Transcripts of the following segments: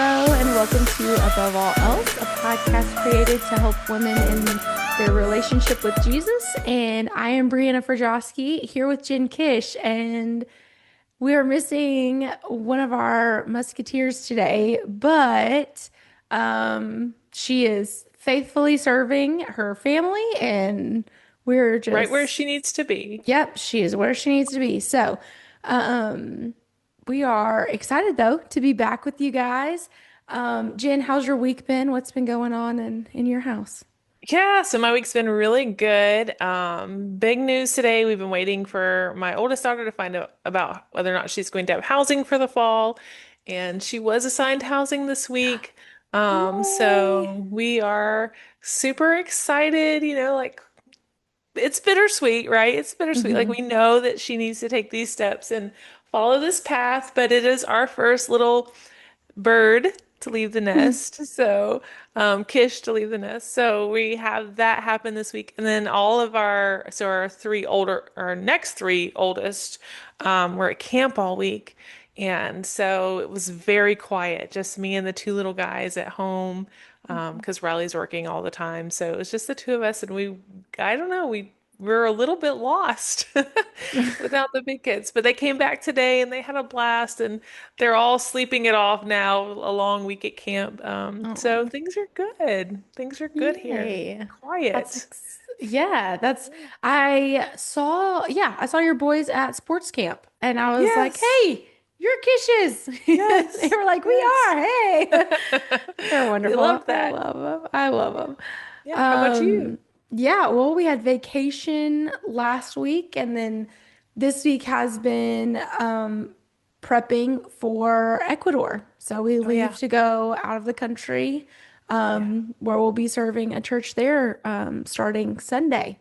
Hello, and welcome to Above All Else, a podcast created to help women in their relationship with Jesus. And I am Brianna Frajowski here with Jen Kish, and we are missing one of our musketeers today, but she is faithfully serving her family, and we're Right where just, she needs to be. yep, she is where she needs to be. So, um, we are excited though to be back with you guys. Jen, how's your week been? What's been going on in your house? Yeah, so my week's been really good. Big news today. We've been waiting for my oldest daughter to find out about whether or not she's going to have housing for the fall, and she was assigned housing this week. Yay! So we are super excited, like it's bittersweet, right? It's bittersweet. Like Hmm. we know that she needs to take these steps and follow this path, but it is our first little bird to leave the nest. So, Kish to leave the nest. So we have that happen this week. And then our next three oldest, were at camp all week. And so it was very quiet, just me and the two little guys at home, because Riley's working all the time. So it was just the two of us, and I don't know, we're a little bit lost without the big kids. But they came back today and they had a blast, and they're all sleeping it off now, a long week at camp. So Oh, things are good. Things are good here. yay. Quiet. Yeah, I saw your boys at sports camp and I was like, Yes. "Hey, you're Kishes." They Yes. were like, "We Yes. are." Hey. They're They wonderful. love I that. love them. I love them. Yeah. How about you? Yeah, well, we had vacation last week, and then this week has been prepping for Ecuador. So we Oh, leave yeah. to go out of the country, Yeah. where we'll be serving a church there starting Sunday.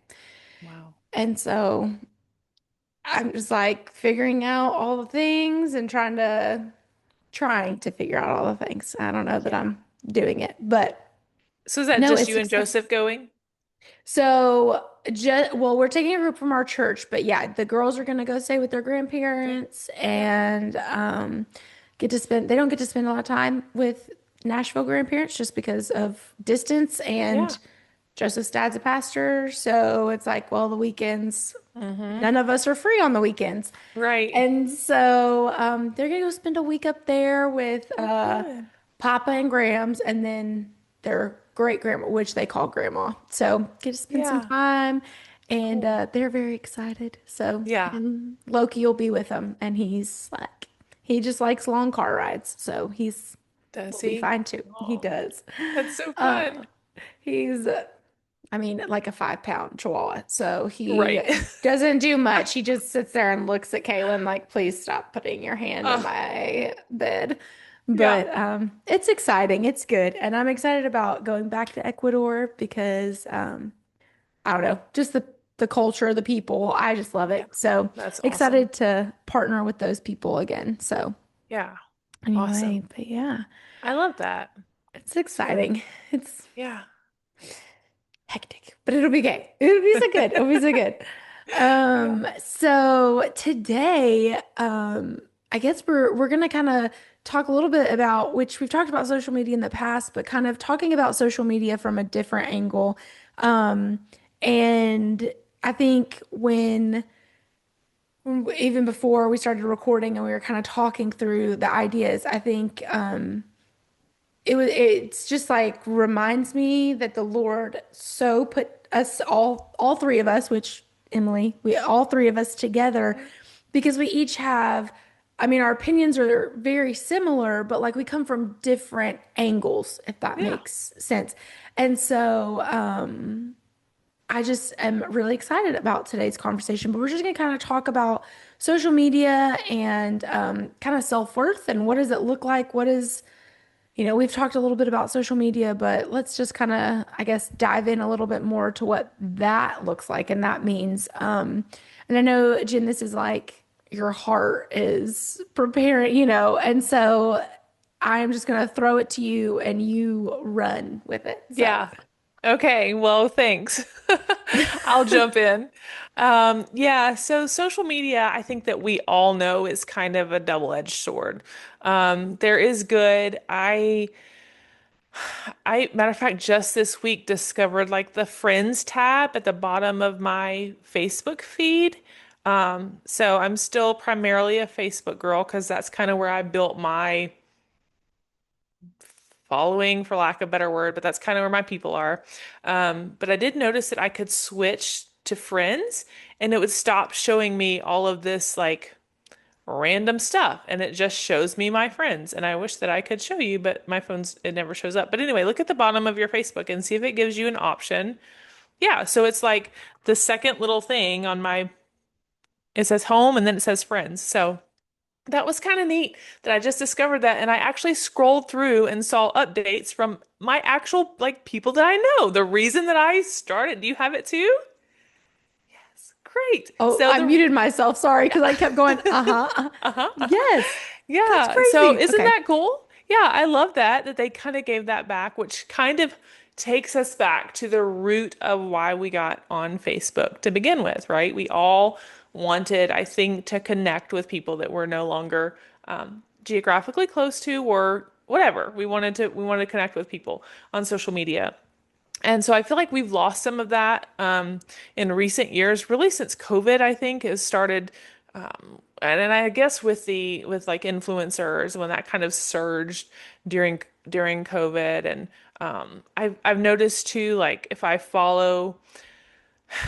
Wow. And so I'm just like figuring out all the things and trying to figure out all the things. I don't know that Yeah. I'm doing it, but So is that no, just it's you and exciting. Joseph going? So, well, we're taking a group from our church, but yeah, the girls are gonna go stay with their Okay. grandparents Yeah. and they don't get to spend a lot of time with Nashville grandparents just because of distance and Yeah. Joseph's dad's a pastor, so it's like, well, the weekends, Mm-hmm. none of us are free on the weekends. Right. And so they're gonna go spend a week up there with Oh, good. Papa and Grams, and then their great grandma, which they call grandma. So get to spend some Yeah. time, and Cool. they're very excited. So Yeah. and Loki will be with them, and he just likes long car rides, so Does will be he? fine too. He Oh, does. that's so Uh, fun. he's I mean, like a 5 pound chihuahua. So he Right. doesn't do much. He just sits there and looks at Kaylin like, please stop putting your hand in Oh, my bed. yeah. But it's exciting. It's good. And I'm excited about going back to Ecuador because I don't know, just the culture, the people. I just love Yeah. it. So That's awesome. excited to partner with those people again. So Yeah. anyway, Awesome. but yeah, I love that. it's It's good. exciting. It's Yeah. hectic, but it'll be good. It'll be so good. It'll be so good. Yeah. So today, I guess we're gonna kind of talk a little bit about which we've talked about social media in the past, but kind of talking about social media from a different angle. Um, and I think even before we started recording and we were kind of talking through the ideas, I think it's just like reminds me that the Lord so put us all three of us, which Emily, we all three of us together because we each have, I mean, our opinions are very similar, but like we come from different angles, if that Yeah. makes sense. And so I just am really excited about today's conversation, but we're just going to kind of talk about social media and kind of self-worth and what does it look like? We've talked a little bit about social media, but let's just kind of, I guess, dive in a little bit more to what that looks like and that means. And I know, Jen, this is like your heart is preparing, and so I am just going to throw it to you and you run with it. So, Yeah. Okay. Well, thanks. I'll jump in. Yeah, so social media, I think that we all know is kind of a double-edged sword. There is good. Matter of fact, just this week discovered like the Friends tab at the bottom of my Facebook feed. So I'm still primarily a Facebook girl because that's kind of where I built my following, for lack of a better word, but that's kind of where my people are. But I did notice that I could switch to Friends and it would stop showing me all of this like random stuff and it just shows me my friends. And I wish that I could show you, but my phone's, it never shows up. But anyway, look at the bottom of your Facebook and see if it gives you an option. Yeah, so it's like the second little thing on my, it says home and then it says friends. So that was kind of neat that I just discovered that. And I actually scrolled through and saw updates from my actual like people that I know. The reason that I started, do you have it too? Great. Oh, So I the muted myself. Sorry, because I kept going, uh-huh, uh-huh, uh-huh. Yes, that's Yeah. So crazy. isn't Okay. that cool? Yeah, I love that they kind of gave that back, which kind of takes us back to the root of why we got on Facebook to begin with, right? We all wanted, I think, to connect with people that we're no longer geographically close to or whatever. We wanted to connect with people on social media. And so I feel like we've lost some of that in recent years, really since COVID, I think, has started. And I guess with like influencers when that kind of surged during COVID, and I've noticed too, like if I follow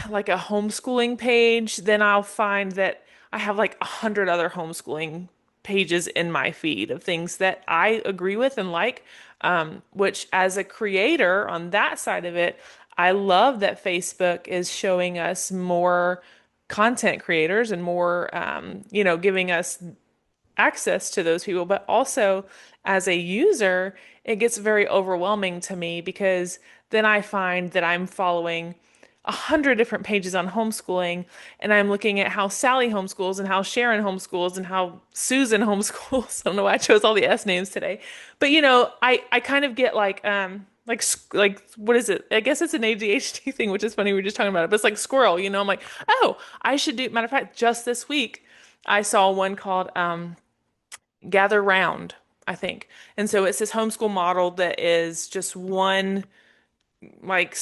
like a homeschooling page, then I'll find that I have like 100 other homeschooling pages in my feed of things that I agree with and like. Which as a creator on that side of it, I love that Facebook is showing us more content creators and more, giving us access to those people, but also as a user, it gets very overwhelming to me because then I find that I'm following 100 different pages on homeschooling and I'm looking at how Sally homeschools and how Sharon homeschools and how Susan homeschools. I don't know why I chose all the S names today. But I kind of get like what is it? I guess it's an ADHD thing, which is funny. We were just talking about it, but it's like squirrel, I'm like, oh, I should do. Matter of fact, just this week I saw one called Gather Round, I think. And so it's this homeschool model that is just one like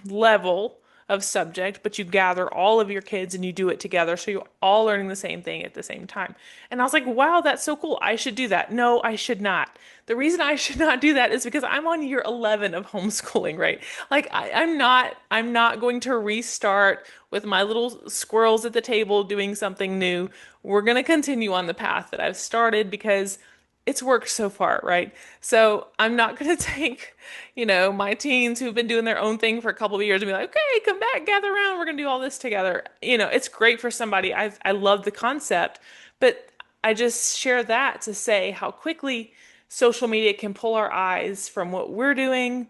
level of subject, but you gather all of your kids and you do it together. So you're all learning the same thing at the same time. And I was like, wow, that's so cool. I should do that. No, I should not. The reason I should not do that is because I'm on year 11 of homeschooling, right? Like I'm not going to restart with my little squirrels at the table doing something new. We're going to continue on the path that I've started because it's worked so far, right? So I'm not going to take, my teens who've been doing their own thing for a couple of years and be like, okay, come back, gather around, we're going to do all this together. It's great for somebody. I love the concept, but I just share that to say how quickly social media can pull our eyes from what we're doing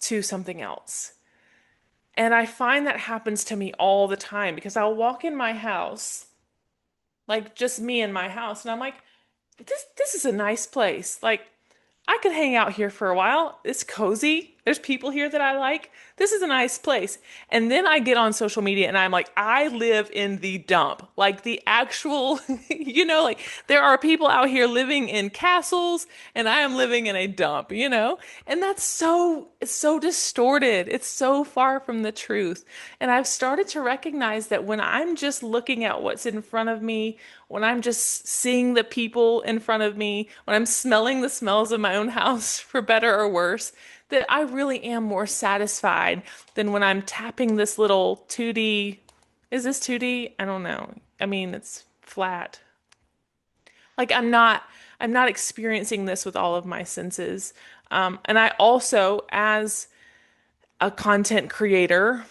to something else. And I find that happens to me all the time because I'll walk in my house, like just me in my house, and I'm like, this is a nice place. Like I could hang out here for a while. It's cozy. There's people here that I like. This is a nice place. And then I get on social media and I'm like, I live in the dump. Like the actual, like there are people out here living in castles and I am living in a dump. And that's it's so distorted. It's so far from the truth. And I've started to recognize that when I'm just looking at what's in front of me, when I'm just seeing the people in front of me, when I'm smelling the smells of my own house, for better or worse, that I really am more satisfied than when I'm tapping this little 2D. Is this 2D? I don't know. I mean, it's flat. Like I'm not experiencing this with all of my senses. And I also, as a content creator,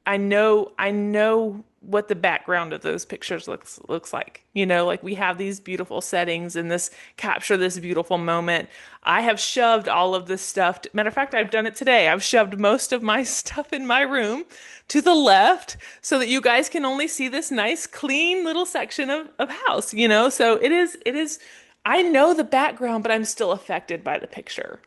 I know what the background of those pictures looks like. Like we have these beautiful settings and this capture this beautiful moment. I have shoved all of this stuff. Matter of fact, I've done it today. I've shoved most of my stuff in my room to the left so that you guys can only see this nice, clean little section of house. So it is, I know the background, but I'm still affected by the picture.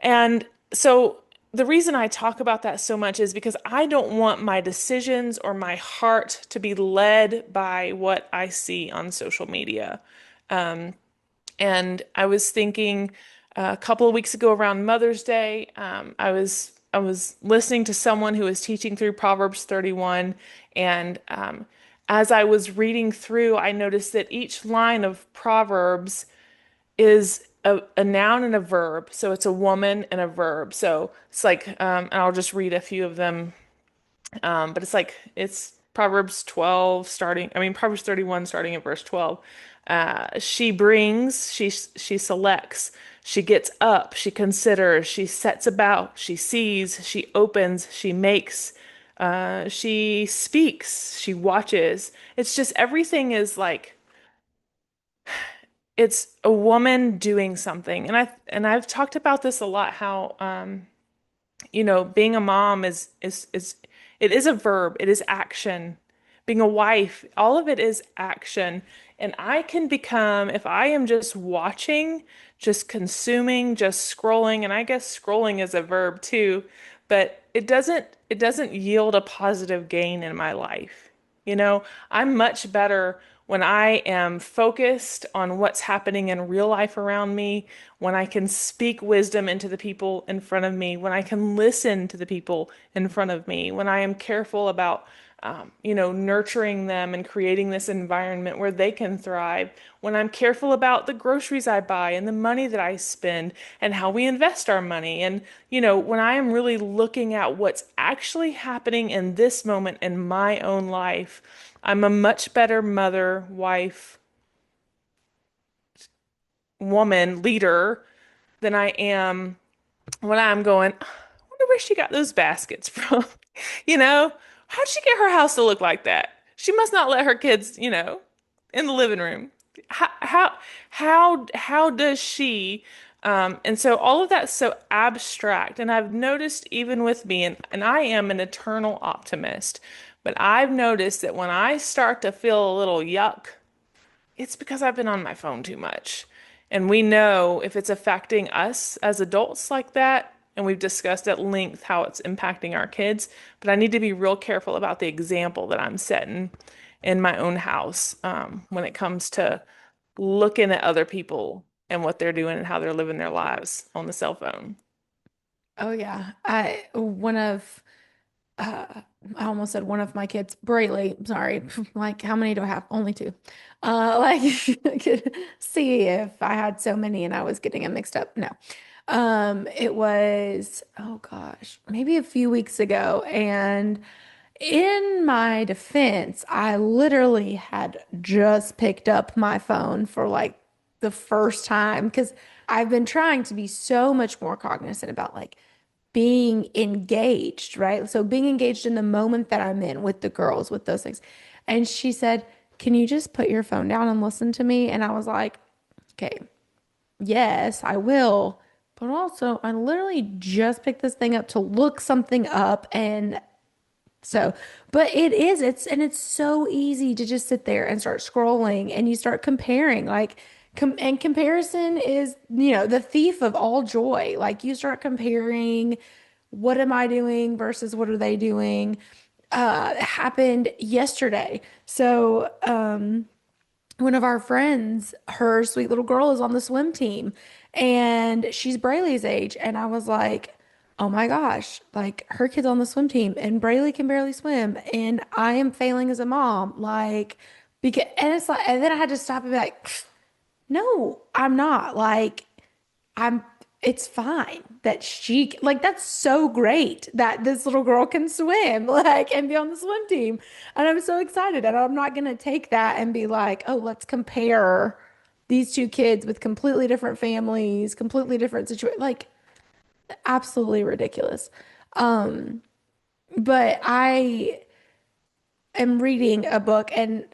And so the reason I talk about that so much is because I don't want my decisions or my heart to be led by what I see on social media. And I was thinking a couple of weeks ago around Mother's Day, I was listening to someone who was teaching through Proverbs 31, and as I was reading through, I noticed that each line of Proverbs is a noun and a verb. So it's a woman and a verb. So it's like, and I'll just read a few of them, but it's like it's Proverbs 12 starting, I mean Proverbs 31 starting at verse 12. She brings, she selects, she gets up, she considers, she sets about, she sees, she opens, she makes, she speaks, she watches. It's just everything is like it's a woman doing something. And I've talked about this a lot, how being a mom is it is a verb, it is action. Being a wife, all of it is action. And I can become, if I am just watching, just consuming, just scrolling, and I guess scrolling is a verb too, but it doesn't yield a positive gain in my life. You know, I'm much better when I am focused on what's happening in real life around me, when I can speak wisdom into the people in front of me, when I can listen to the people in front of me, when I am careful about, nurturing them and creating this environment where they can thrive, when I'm careful about the groceries I buy and the money that I spend and how we invest our money. And, when I am really looking at what's actually happening in this moment in my own life, I'm a much better mother, wife, woman, leader than I am when I'm going, I wonder where she got those baskets from. You know, how'd she get her house to look like that? She must not let her kids, in the living room. How does she? And so all of that's so abstract. And I've noticed even with me, and I am an eternal optimist, but I've noticed that when I start to feel a little yuck, it's because I've been on my phone too much. And we know if it's affecting us as adults like that, and we've discussed at length how it's impacting our kids, but I need to be real careful about the example that I'm setting in my own house when it comes to looking at other people and what they're doing and how they're living their lives on the cell phone. Oh yeah. Uh I almost said one of my kids, Brayley, sorry. Like how many do I have? Only two. Like I could see if I had so many and I was getting them mixed up. No. It was, oh gosh, maybe a few weeks ago. And in my defense, I literally had just picked up my phone for like the first time because I've been trying to be so much more cognizant about like being engaged, right? So being engaged in the moment that I'm in with the girls, with those things. And she said, "Can you just put your phone down and listen to me?" And I was like, "Okay, yes, I will." But also, I literally just picked this thing up to look something up and so, but it's so easy to just sit there and start scrolling and you start comparing and comparison is, the thief of all joy. Like you start comparing what am I doing versus what are they doing? It happened yesterday. So, one of our friends, her sweet little girl is on the swim team and she's Braylee's age. And I was like, oh my gosh, like her kid's on the swim team and Braylee can barely swim. And I am failing as a mom. Like, because, and it's like, and then I had to stop and be like, no, I'm not. Like, I'm it's fine that like that's so great that this little girl can swim like and be on the swim team. And I'm so excited and I'm not going to take that and be like, "Oh, let's compare these two kids with completely different families, completely different situations." Like absolutely ridiculous. But I am reading a book and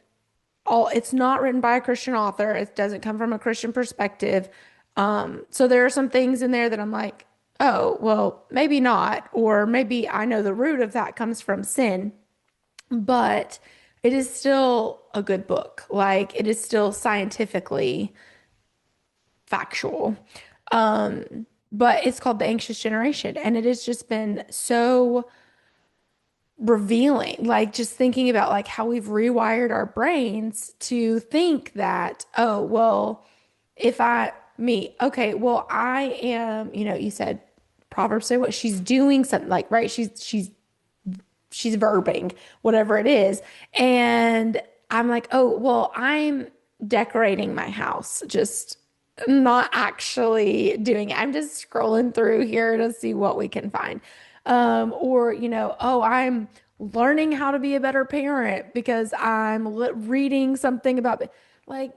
all it's not written by a Christian author. It doesn't come from a Christian perspective. So there are some things in there that I'm like, oh, well, maybe not, or maybe I know the root of that comes from sin, but it is still a good book. Like it is still scientifically factual. but it's called the anxious generation. And it has just been so revealing, like just thinking about like how we've rewired our brains to think that, oh, well, if I, me, okay, well, I am, you said Proverbs say what she's doing something like, right? She's verbing, whatever it is. And I'm like, oh, well, I'm decorating my house, just not actually doing it. I'm just scrolling through here to see what we can find. Or, oh, I'm learning how to be a better parent because I'm reading something about, like,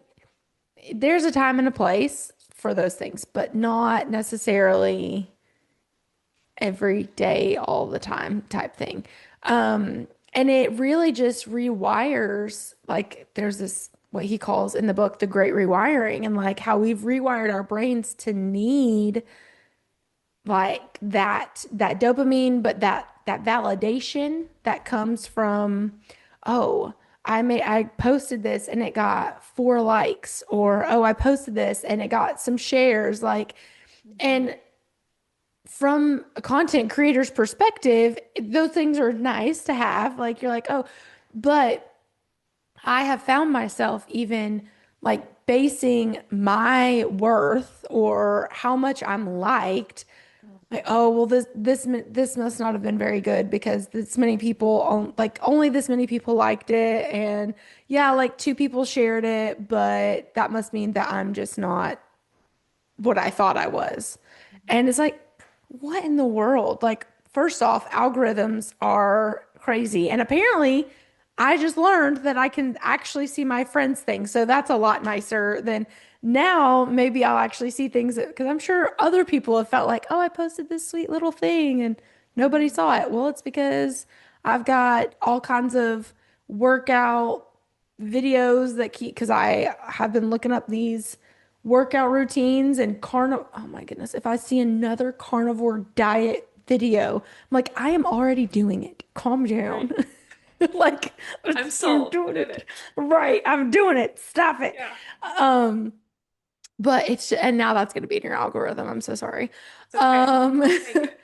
there's a time and a place for those things, but not necessarily every day, all the time type thing. And it really just rewires, like there's this, what he calls in the book, the great rewiring, and like how we've rewired our brains to need like that dopamine, but that validation that comes from, oh, I posted this and it got 4 likes, or oh, I posted this and it got some shares, like, Mhm. and from a content creator's perspective, those things are nice to have. Like you're like, oh, but I have found myself even like basing my worth or how much I'm liked. Like, oh, well, this must not have been very good because this many people like only this many people liked it, and yeah, like 2 people shared it, but that must mean that I'm just not what I thought I was. And it's like, what in the world? Like, first off, algorithms are crazy. And apparently, I just learned that I can actually see my friends' things. So that's a lot nicer than now. Maybe I'll actually see things because I'm sure other people have felt like, oh, I posted this sweet little thing and nobody Mhm. saw it. Well, it's because I've got all kinds of workout videos that keep, because I have been looking up these workout routines and carnivore. Oh my goodness. If I see another carnivore diet video, I'm like, I am already doing it. Calm Right. down. Like, I'm I'm sold. doing I'm in it. it. Right. I'm doing it. Stop it. Yeah. Um, but and now that's going to be in your algorithm. I'm so sorry. It's okay. Um, I'll take it.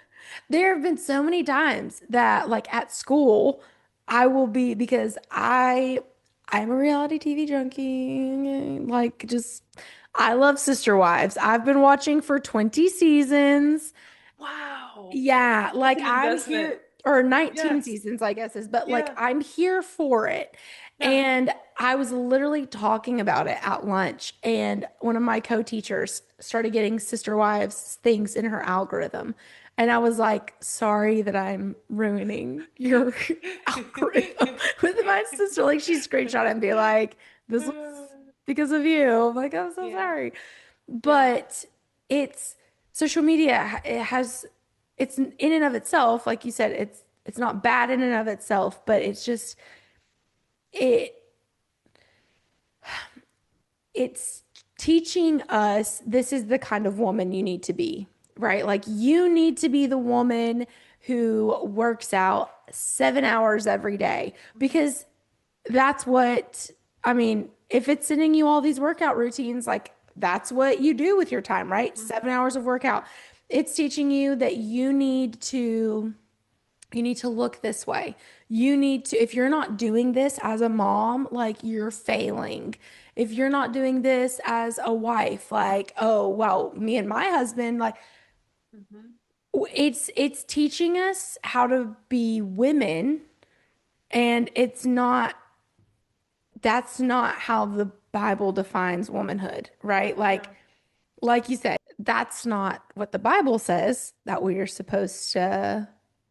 there have been so many times that like at school, I will be because I'm a reality TV junkie. Like just I love Sister Wives. I've been watching for 20 seasons. Wow. Yeah, That's like an I'm investment. here, or 19 Yes. seasons, I guess is, but like Yeah. I'm here for it. Yeah. And I was literally talking about it at lunch, and one of my co-teachers started getting Sister Wives things in her algorithm. And I was like, sorry that I'm ruining your algorithm with my sister. Like she screenshot it and be like, this was because of you. I'm like, I'm so Yeah. sorry. Yeah. But it's social media, it has it's in and of itself, like you said, it's not bad in and of itself, but it's just it it's teaching us this is the kind of woman you need to be, right? Like you need to be the woman who works out 7 hours every day because that's what, I mean, if it's sending you all these workout routines, like that's what you do with your time, right? Mhm. 7 hours of workout. It's teaching you that you need to look this way. You need to, if you're not doing this as a mom, like you're failing. If you're not doing this as a wife, like, oh, well, me and my husband, like Mhm. it's teaching us how to be women, and it's not that's not how the Bible defines womanhood, right? Yeah. Like you said, that's not what the Bible says that we are supposed to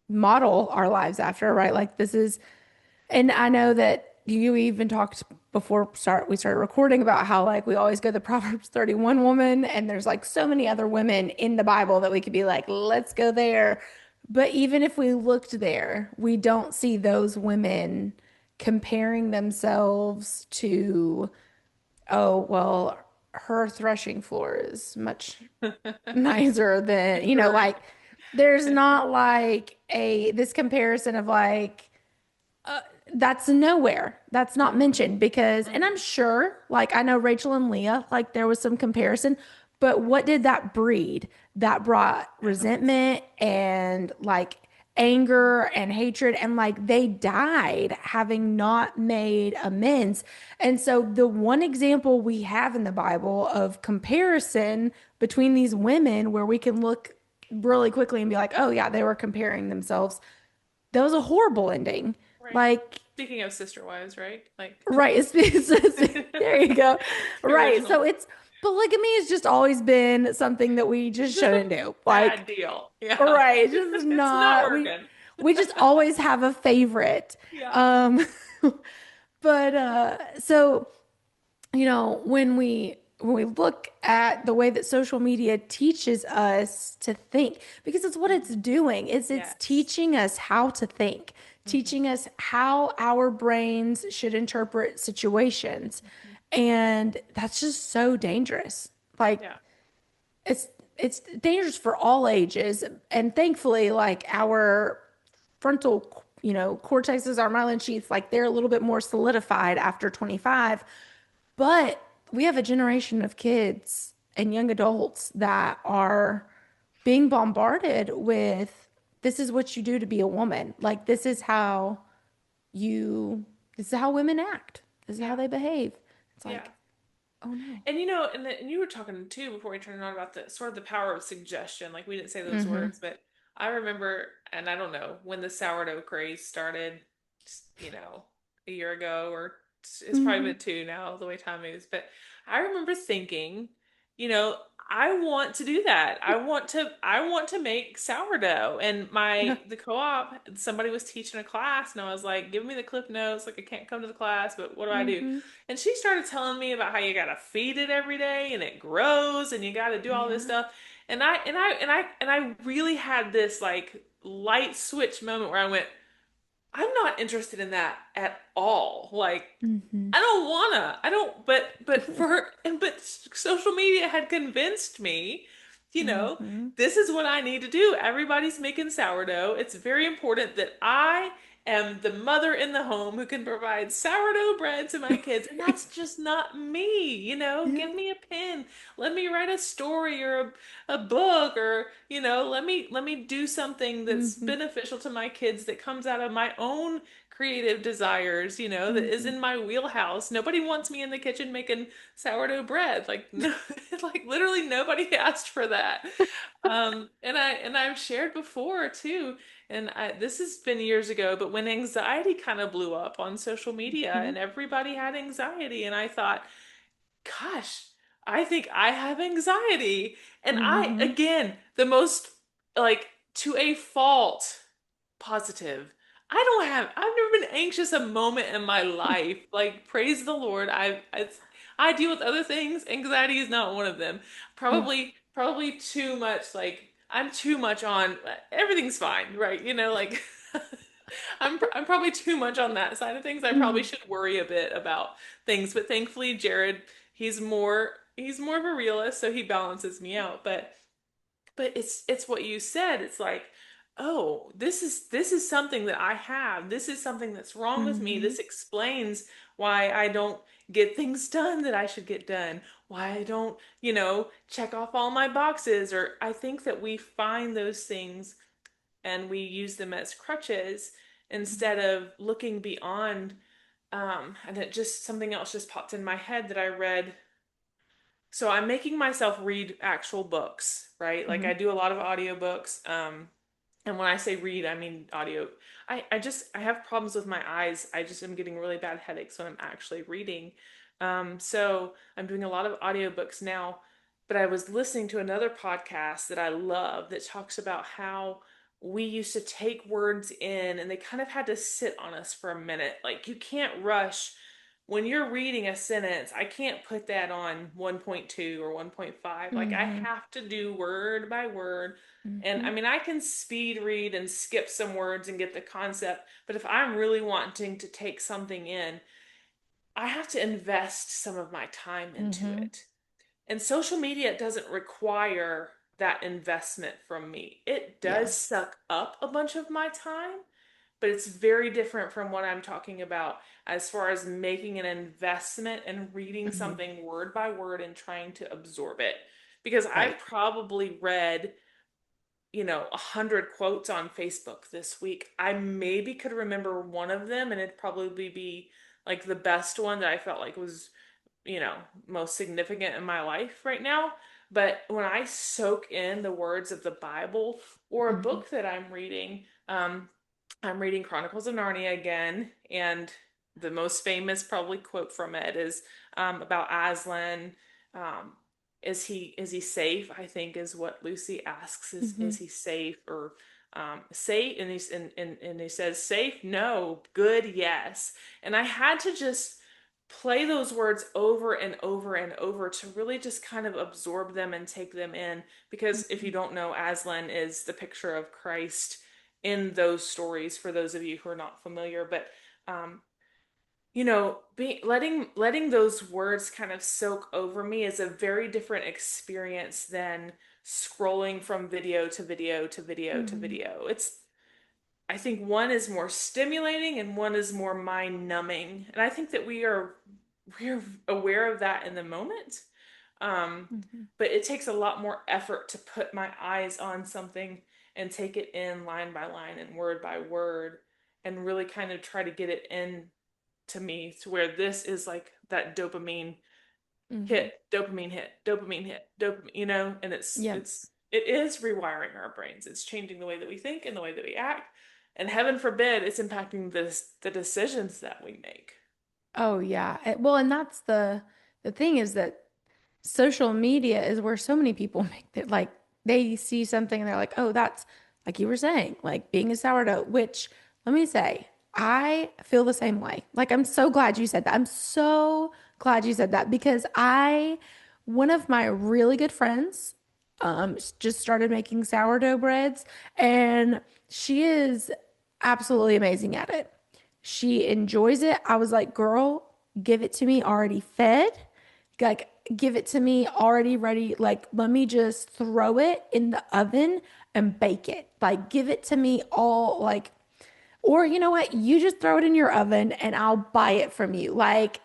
model our lives after, right? Like this is, and I know that you even talked before we started recording about how like we always go the Proverbs 31 woman, and there's like so many other women in the Bible that we could be like, let's go there. But even if we looked there, we don't see those women comparing themselves to, oh, well, her threshing floor is much nicer than, Right. like there's not like this comparison of like that's nowhere. That's not Mhm. mentioned because, and I'm Mhm. sure, like I know Rachel and Leah, like there was some comparison, but what did that breed? that brought Animals. resentment and like anger and hatred, and like they died having not made amends. And so the one example we have in the Bible of comparison between these women where we can look really quickly and be like, oh yeah, they were comparing themselves. That was a horrible ending. Right. Like, Speaking of sister wives, right? Like right. There you go. the Right. So original. it's polygamy has just always been something that we just It's just a shouldn't do. Like, bad deal. Yeah. right. Just It's not not, working. we just always have a favorite. Yeah. Um, but so when we look at the way that social media teaches us to think, because it's what it's Mhm. doing, is it's Yes. teaching us how to think, Hmm. teaching us how our brains should interpret situations. Hmm. And that's just so dangerous. Like Yeah. it's it's dangerous for all ages. And thankfully, like our frontal, cortexes, our myelin sheaths, like they're a little bit more solidified after 25. But we have a generation of kids and young adults that are being bombarded with this is what you do to be a woman. Like this is how women act. This is how Yeah. they behave. It's Yeah. like, oh no. And and you were talking too before we turned it on about the sort of the power of suggestion. Like we didn't say those Mm-hmm. words, but I remember, and I don't know when the sourdough craze started, a year ago, or it's probably Mm-hmm. been two now, the way time moves. But I remember thinking, you know, I want to do that. I want to make sourdough. And Yeah. the co-op, somebody was teaching a class, and I was like, give me the clip notes. Like I can't come to the class, but what do I do? Mm-hmm. And she started telling me about how you gotta feed it every day and it grows and you gotta do all this Yeah. stuff. And I really had this like light switch moment where I went, I'm not interested in that at all. Like Mm-hmm. I don't wanna. I don't. But for her, but social media had convinced me. You know, Mm-hmm. this is what I need to do. Everybody's making sourdough. It's very important that I am the mother in the home who can provide sourdough bread to my kids, and that's just not me. Give Yeah. me a pen. Let me write a story or a book, or let me do something that's Mm-hmm. beneficial to my kids that comes out of my own creative desires, that is Mm-hmm. in my wheelhouse. Nobody wants me in the kitchen making sourdough bread. Like no, like literally nobody asked for that. And I've shared before too, this has been years ago, but when anxiety kind of blew up on social media Mm-hmm. and everybody had anxiety, and I thought, gosh, I think I have anxiety. And Mm-hmm. again, the most, like, to a fault, positive. I've never been anxious a moment in my life. Like, praise the Lord. I deal with other things. Anxiety is not one of them. Yeah. Probably too much, like, I'm too much on, everything's fine, right? Like, I'm probably too much on that side of things. I probably Mm-hmm. should worry a bit about things, but thankfully Jared, he's more of a realist, so he balances me out. But it's what you said. It's like, oh, this is something that I have. This is something that's wrong with me. Mm-hmm. This explains why I don't get things done that I should get done. Why I don't, check off all my boxes. Or I think that we find those things and we use them as crutches instead of looking beyond. And it just something else just popped in my head that I read. So I'm making myself read actual books, right? Like Mm-hmm. I do a lot of audiobooks. And when I say read, I mean audio. I have problems with my eyes. I just am getting really bad headaches when I'm actually reading. So I'm doing a lot of audiobooks now, but I was listening to another podcast that I love that talks about how we used to take words in and they kind of had to sit on us for a minute. Like you can't rush when you're reading a sentence. I can't put that on 1.2 or 1.5. Like I Mm-hmm. have to do word by word. And Mm-hmm. I mean, I can speed read and skip some words and get the concept, but if I'm really wanting to take something in, I have to invest some of my time into Mm-hmm. it. And social media doesn't require that investment from me. It does Yes. suck up a bunch of my time, but it's very different from what I'm talking about as far as making an investment and reading Mm-hmm. something word by word and trying to absorb it. because Right. I've probably read, 100 quotes on Facebook this week. I maybe could remember one of them, and it'd probably be like the best one that I felt like was, you know, most significant in my life right now. But when I soak in the words of the Bible or a Hmm. book that I'm reading Chronicles of Narnia again, and the most famous probably quote from it is about Aslan. Um, is he safe? I think is what Lucy asks. Is Hmm. he safe or safe? And he says safe, no, good, yes. And I had to just play those words over and over and over to really just kind of absorb them and take them in. Because if you don't know, Aslan is the picture of Christ in those stories for those of you who are not familiar. But um, letting those words kind of soak over me is a very different experience than scrolling from video to video to video to Hmm. video. I think one is more stimulating and one is more mind numbing. And I think that we're aware of that in the moment. Um, Hmm. but it takes a lot more effort to put my eyes on something and take it in line by line and word by word and really kind of try to get it in to me to where this is like that Hmm. dopamine hit, dopamine hit, dopamine, and Yeah. it is rewiring our brains. It's changing the way that we think and the way that we act. And heaven forbid it's impacting the decisions that we make. Oh yeah. Well, and that's the thing is that social media is where so many people make that like they see something and they're like, oh, that's like you were saying, like being a sourdough, which let me say, I feel the same way. Like I'm so glad you said that. I'm so glad you said that because one of my really good friends, just started making sourdough breads and she is absolutely amazing at it. She enjoys it. I was like, girl, give it to me already fed. Like, give it to me already ready. Like, let me just throw it in the oven and bake it. Like, give it to me all, like, or you know what? You just throw it in your oven and I'll buy it from you. Like,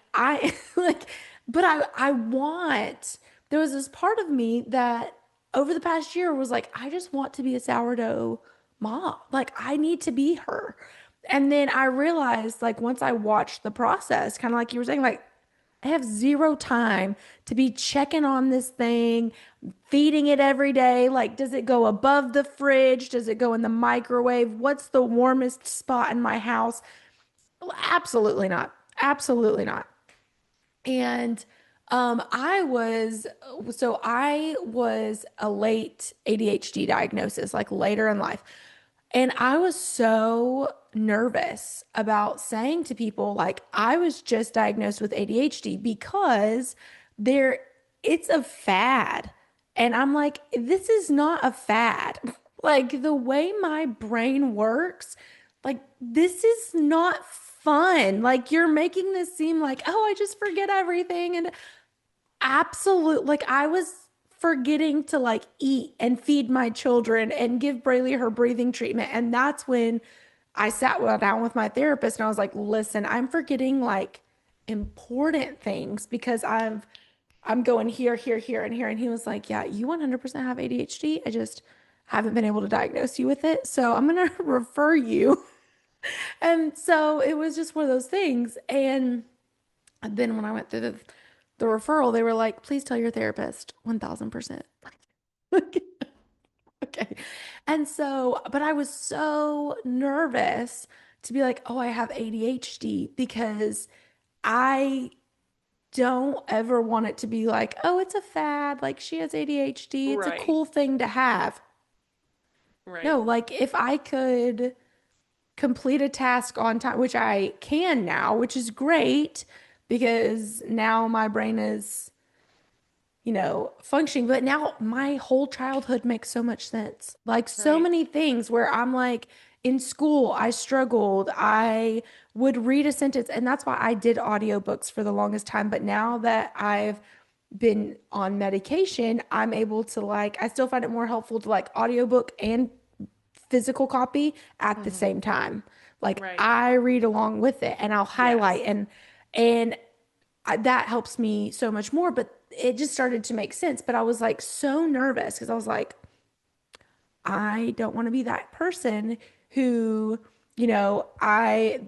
like, but I want, there was this part of me that over the past year was like, I just want to be a sourdough mom. Like, I need to be her. And then I realized, like, once I watched the process, kind of like you were saying, like, I have zero time to be checking on this thing, feeding it every day. Like, does it go above the fridge? Does it go in the microwave? What's the warmest spot in my house? Well, absolutely not. Absolutely not. And I was a late ADHD diagnosis, like later in life. And I was so nervous about saying to people, like, I was just diagnosed with ADHD because there, it's a fad. And I'm like, this is not a fad. Like, the way my brain works, like, this is not fun. Like, you're making this seem like, oh, I just forget everything. And absolute, like I was forgetting to like eat and feed my children and give Braylee her breathing treatment. And that's when I sat down with my therapist and I was like, listen, I'm forgetting like important things because I'm going here, here, here, and here. And he was like, yeah, you 100% have ADHD. I just haven't been able to diagnose you with it. So I'm going to refer you. And so it was just one of those things. And then when I went through the referral, they were like, please tell your therapist 1000%. Okay. And so, but I was so nervous to be like, oh, I have ADHD because I don't ever want it to be like, oh, it's a fad. Like she has ADHD. It's a Right, cool thing to have. right. No, like if I could complete a task on time, which I can now, which is great because now my brain is, functioning. But now my whole childhood makes so much sense. Like so Right. many things where I'm like, in school, I struggled. I would read a sentence, and that's why I did audiobooks for the longest time. But now that I've been on medication, I'm able to like, I still find it more helpful to like audiobook and physical copy at the Hmm. same time. Like Right. I read along with it and I'll highlight Yes. and that helps me so much more. But it just started to make sense. But I was like so nervous because I was like, I don't want to be that person who, I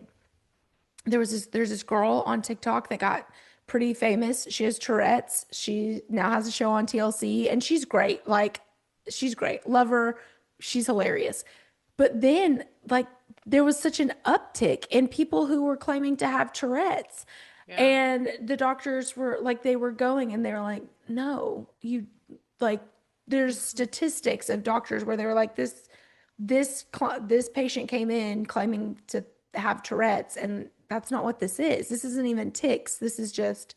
there's this girl on TikTok that got pretty famous. She has Tourette's. She now has a show on TLC and she's great. Like she's great. Love her. She's hilarious. But then like there was such an uptick in people who were claiming to have Tourette's. Yeah. And the doctors were like they were going and they were like, "No, you like there's statistics of doctors where they were like this patient came in claiming to have Tourette's, and that's not what this is. This isn't even tics. This is just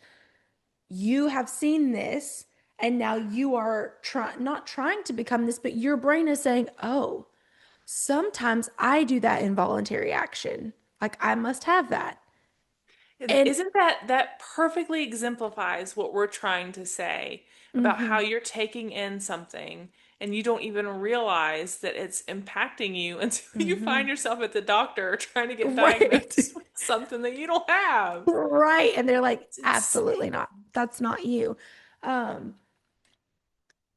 you have seen this, and now you are not trying to become this, but your brain is saying, "Oh, sometimes I do that involuntary action. Like I must have that." And And isn't that perfectly exemplifies what we're trying to say about how mhm, you're taking in something and you don't even realize that it's impacting you until you find mhm. yourself at the doctor trying to get Right. diagnosed with something that you don't have. Right. And they're like, It's absolutely insane. not. That's not you. Um,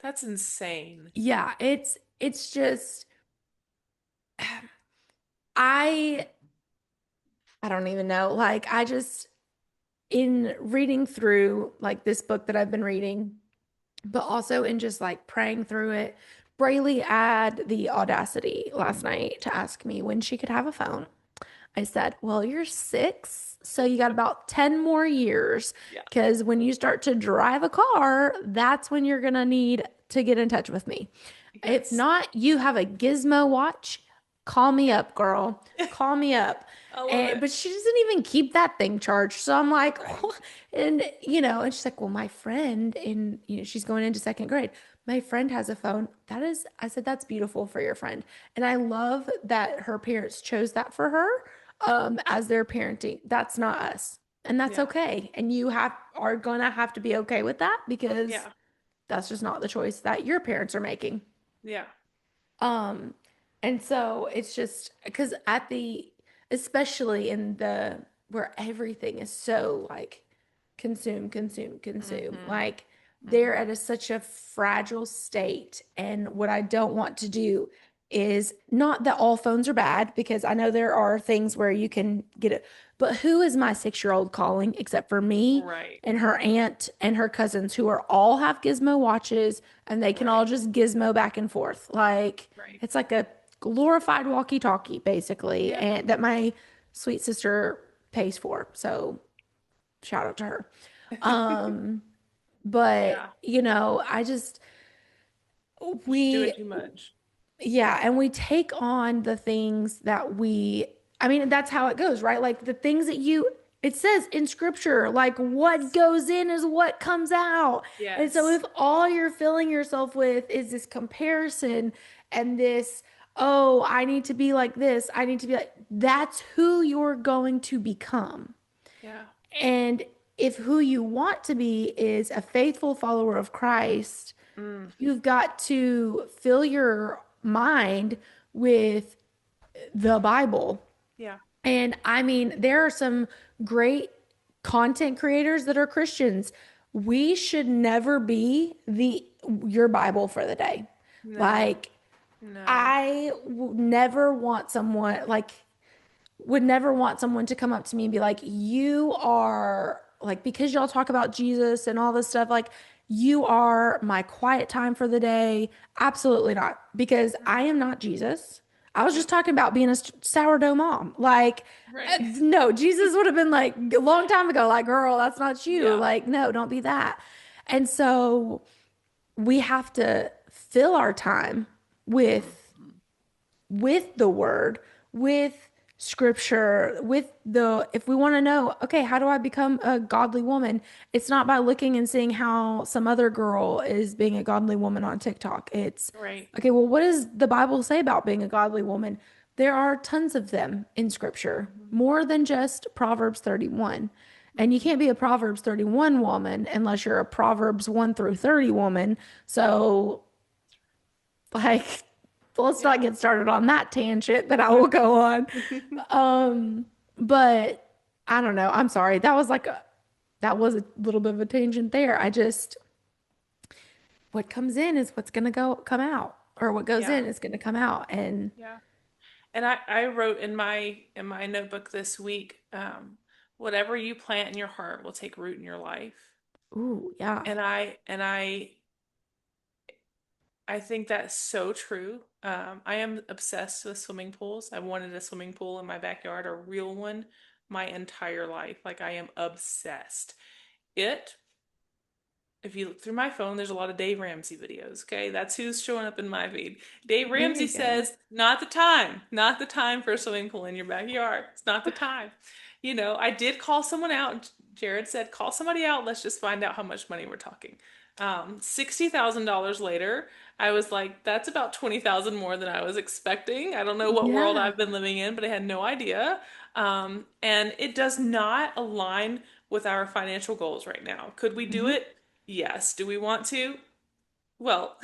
That's insane. yeah, it's just I I don't even know. Like I just in reading through like this book that I've been reading, but also in just like praying through it, Braylee had the audacity last night to ask me when she could have a phone. I said, "Well, you're 6, so you got about 10 more years Yeah. because when you start to drive a car, that's when you're gonna need to get in touch with me. If Yes. not, you have a gizmo watch. Call me up, girl. Call me up." I love And it. but she doesn't even keep that thing charged. So I'm like, Right. and and she's like, "Well, my friend in, she's going into second grade. My friend has a phone." I said, "That's beautiful for your friend." And I love that her parents chose that for her as their parenting. That's not us. And that's Yeah. okay. And you are gonna have to be okay with that because Yeah. that's just not the choice that your parents are making. Yeah. Um, and so it's just because especially in where everything is so like consume, consume, consume, Mm-hmm. like they're Mm-hmm. at such a fragile state. And what I don't want to do is not that all phones are bad, because I know there are things where you can get it, but who is my 6-year-old calling except for me Right. and her aunt and her cousins who are all have gizmo watches and they can all Right. just gizmo back and forth. Like Right. it's like a glorified walkie-talkie basically, Yep. and that my sweet sister pays for. So shout out to her. Um, but Yeah. I just She's doing we too much. yeah, and we take on the things that I mean, that's how it goes, right? Like the things that it says in scripture, like what Yes. goes in is what comes out. And so Yes. if all you're filling yourself with is this comparison and this, oh, I need to be like this, I need to be like, that's who you're going to become. Yeah. And if who you want to be is a faithful follower of Christ, Mm. you've got to fill your mind with the Bible. Yeah. And I mean, there are some great content creators that are Christians. We should never be the your Bible for the day. No. Like No. I never want someone like would never want someone to come up to me and be like, "You are like, because y'all talk about Jesus and all this stuff, like, you are my quiet time for the day." Absolutely not, because I am not Jesus. I was Yep. just talking about being a sourdough mom. Like, Right. no, Jesus would have been like a long time ago, like, girl, that's not you. Yeah. Like, no, don't be that. And so we have to fill our time with Mhm. the word, with scripture, with if we want to know, okay, how do I become a godly woman? It's not by looking and seeing how some other girl is being a godly woman on TikTok. It's, Right. okay, well, what does the Bible say about being a godly woman? There are tons of them in scripture, Hmm. more than just Proverbs 31. And you Hmm. can't be a Proverbs 31 woman unless you're a Proverbs 1 through 30 woman. So like, let's not Yeah. get started on that tangent that I will go on. Um, but I don't know. I'm sorry. That was like that was a little bit of a tangent there. I just, what comes in is what's going to come out, or what goes Yeah. in is going to come out. And, Yeah. And I wrote in my notebook this week, whatever you plant in your heart will take root in your life. ooh, yeah. And I think that's so true. I am obsessed with swimming pools. I wanted a swimming pool in my backyard, a real one, my entire life. Like I am obsessed. It If you look through my phone, there's a lot of Dave Ramsey videos. Okay, that's who's showing up in my feed. Dave There Ramsey you go. says, not the time, not the time for a swimming pool in your backyard. It's not the time. I did call someone out. Jared said, call somebody out. Let's just find out how much money we're talking. $60,000 later, I was like, that's about 20,000 more than I was expecting. I don't know what world Yeah. I've been living in, but I had no idea. And it does not align with our financial goals right now. Could we do Hmm. it? Yes. Do we want to? Well,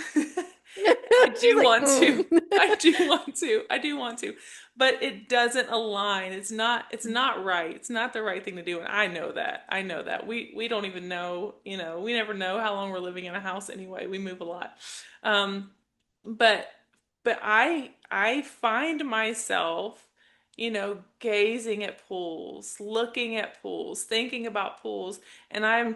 I She's do like, want to. mm. I do want to. I do want to. But it doesn't align. It's not right. It's not the right thing to do. And I know that. I know that. We don't even know, we never know how long we're living in a house anyway. We move a lot. Um, but but I find myself, gazing at pools, looking at pools, thinking about pools, and I'm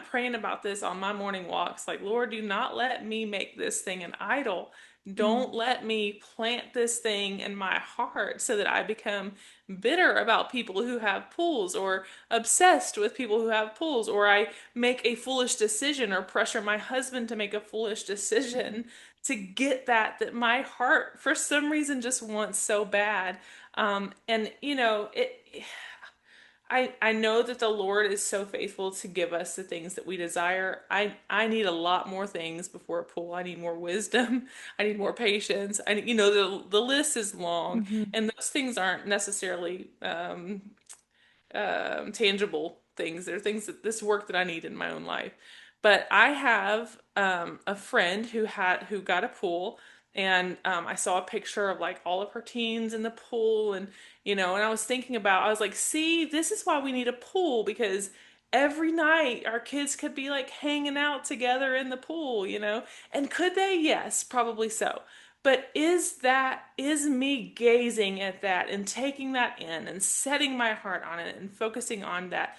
praying about this on my morning walks. Like, Lord, do not let me make this thing an idol. Don't Mm, let me plant this thing in my heart so that I become bitter about people who have pools or obsessed with people who have pools, or I make a foolish decision or pressure my husband to make a foolish decision to get that my heart for some reason just wants so bad. And I know that the Lord is so faithful to give us the things that we desire. I need a lot more things before a pool. I need more wisdom. I need more patience. The list is long, mhm, and those things aren't necessarily tangible things. They're things that this work that I need in my own life. But I have a friend who got a pool, and I saw a picture of like all of her teens in the pool, and and I was like, see, this is why we need a pool because every night our kids could be like hanging out together in the pool. And could they? Yes, probably so. But is me gazing at that and taking that in and setting my heart on it and focusing on that?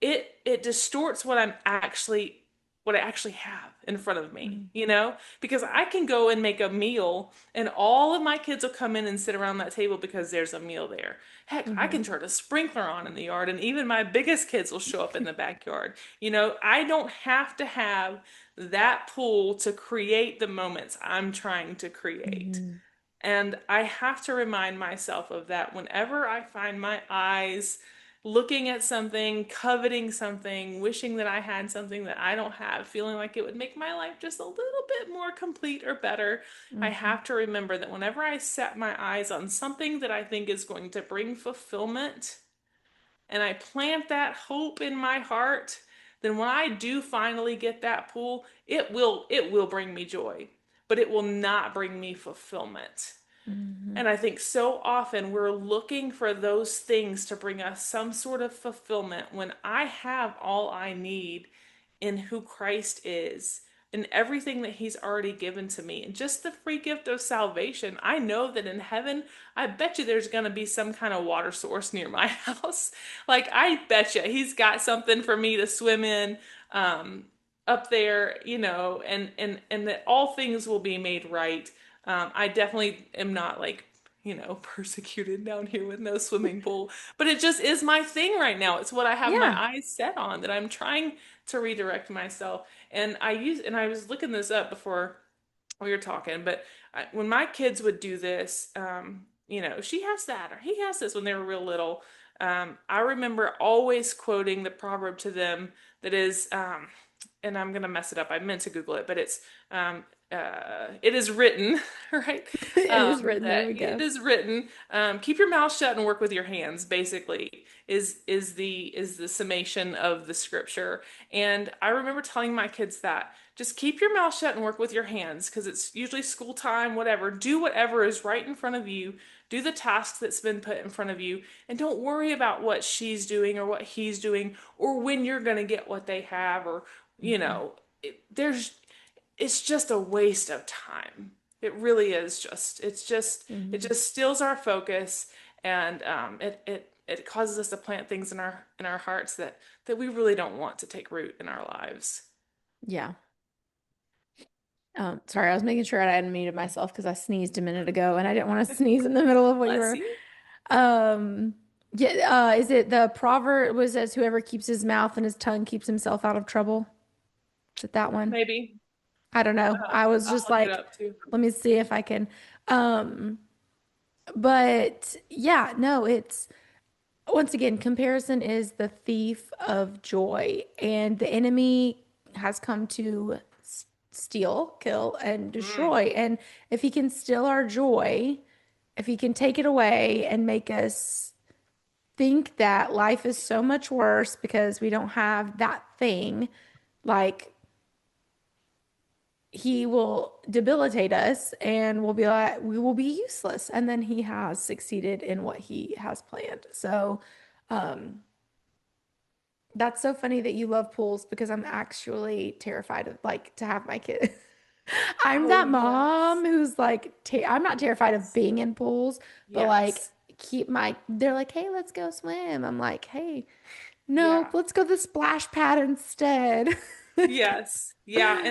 It distorts what I actually have in front of me, mhm, because I can go and make a meal and all of my kids will come in and sit around that table because there's a meal there. Heck, I can mhm, turn a sprinkler on in the yard and even my biggest kids will show up in the backyard. I don't have to have that pool to create the moments I'm trying to create. mhm, And I have to remind myself of that whenever I find my eyes looking at something, coveting something, wishing that I had something that I don't have, feeling like it would make my life just a little bit more complete or better. I mhm, have to remember that whenever I set my eyes on something that I think is going to bring fulfillment and I plant that hope in my heart, then when I do finally get that pool, it will bring me joy, but it will not bring me fulfillment. mhm, And I think so often we're looking for those things to bring us some sort of fulfillment when I have all I need in who Christ is and everything that He's already given to me. And just the free gift of salvation. I know that in heaven, I bet you there's going to be some kind of water source near my house. Like, I bet you He's got something for me to swim in. Up there, and that all things will be made right. I definitely am not like, persecuted down here with no swimming pool, but it just is my thing right now. It's what I have my yeah. eyes set on, that I'm trying to redirect myself. And I was looking this up before we were talking, but when my kids would do this, she has that or he has this when they were real little. I remember always quoting the proverb to them that is, and I'm gonna mess it up. I meant to Google it, but um, it is written, right? It is written. There That we it go. is written. Keep your mouth shut and work with your hands. Basically, is the summation of the scripture. And I remember telling my kids that just keep your mouth shut and work with your hands because it's usually school time. Whatever, do whatever is right in front of you. Do the task that's been put in front of you, and don't worry about what she's doing or what he's doing or when you're going to get what they have, or, Mhm. there's, it's just a waste of time. It really is it Mhm. just steals our focus, and it causes us to plant things in our hearts that we really don't want to take root in our lives. Yeah. Sorry, I was making sure I hadn't muted myself because I sneezed a minute ago and I didn't want to sneeze in the middle of what you Bless were. you. Yeah, is it the proverb was as whoever keeps his mouth and his tongue keeps himself out of trouble? Is it that one? Maybe. I don't know. I was I'll just look it like, up too. let me see if I can. Um, but yeah, no, it's once again, comparison is the thief of joy, and the enemy has come to steal, kill, and Mm, destroy. And if he can steal our joy, if he can take it away and make us think that life is so much worse because we don't have that thing, like he will debilitate us and we'll be like, we will be useless. And then he has succeeded in what he has planned. So, um, that's so funny that you love pools because I'm actually terrified of like to have my kid. I'm oh that yes. mom who's like, I'm not terrified of Yes. being in pools, but like, Yes. they're like, hey, let's go swim. I'm like, hey, no, Yeah. let's go to the splash pad instead. Yes. Yeah.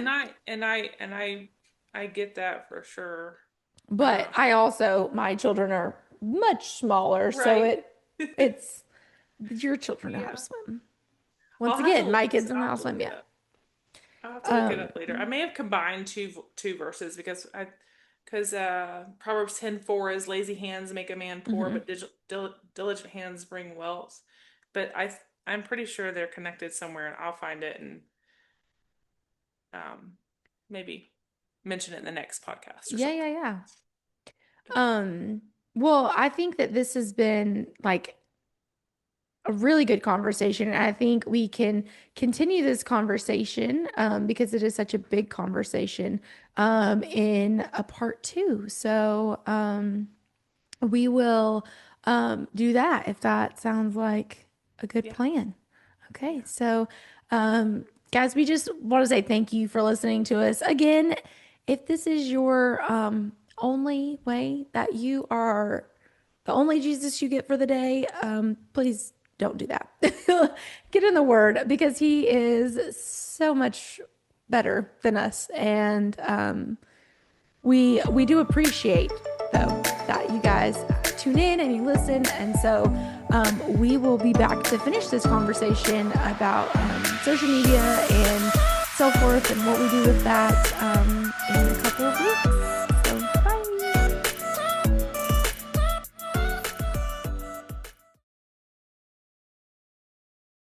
I get that for sure. But Um, I also, my children are much smaller, so right. it's your children know how to Yeah. swim. Once again, my kids don't know I'll how have to to swim look it yet. up. I'll have to look it Um, up later. I may have combined two verses because Proverbs 10:4 is lazy hands make a man poor, mhm. but diligent hands bring wealth. But I'm pretty sure they're connected somewhere, and I'll find it and um, maybe mention it in the next podcast or Yeah, yeah, something. yeah. Um, well, I think that this has been like a really good conversation. And I think we can continue this conversation because it is such a big conversation in a part two. So we will do that if that sounds like a good Yeah, plan. Okay, yeah, so guys, we just want to say thank you for listening to us. Again, if this is your only way that you are the only Jesus you get for the day, please don't do that. Get in the Word because He is so much better than us, and we do appreciate though that you guys tune in and you listen, and so we will be back to finish this conversation about social media and self-worth and what we do with that in a couple of weeks.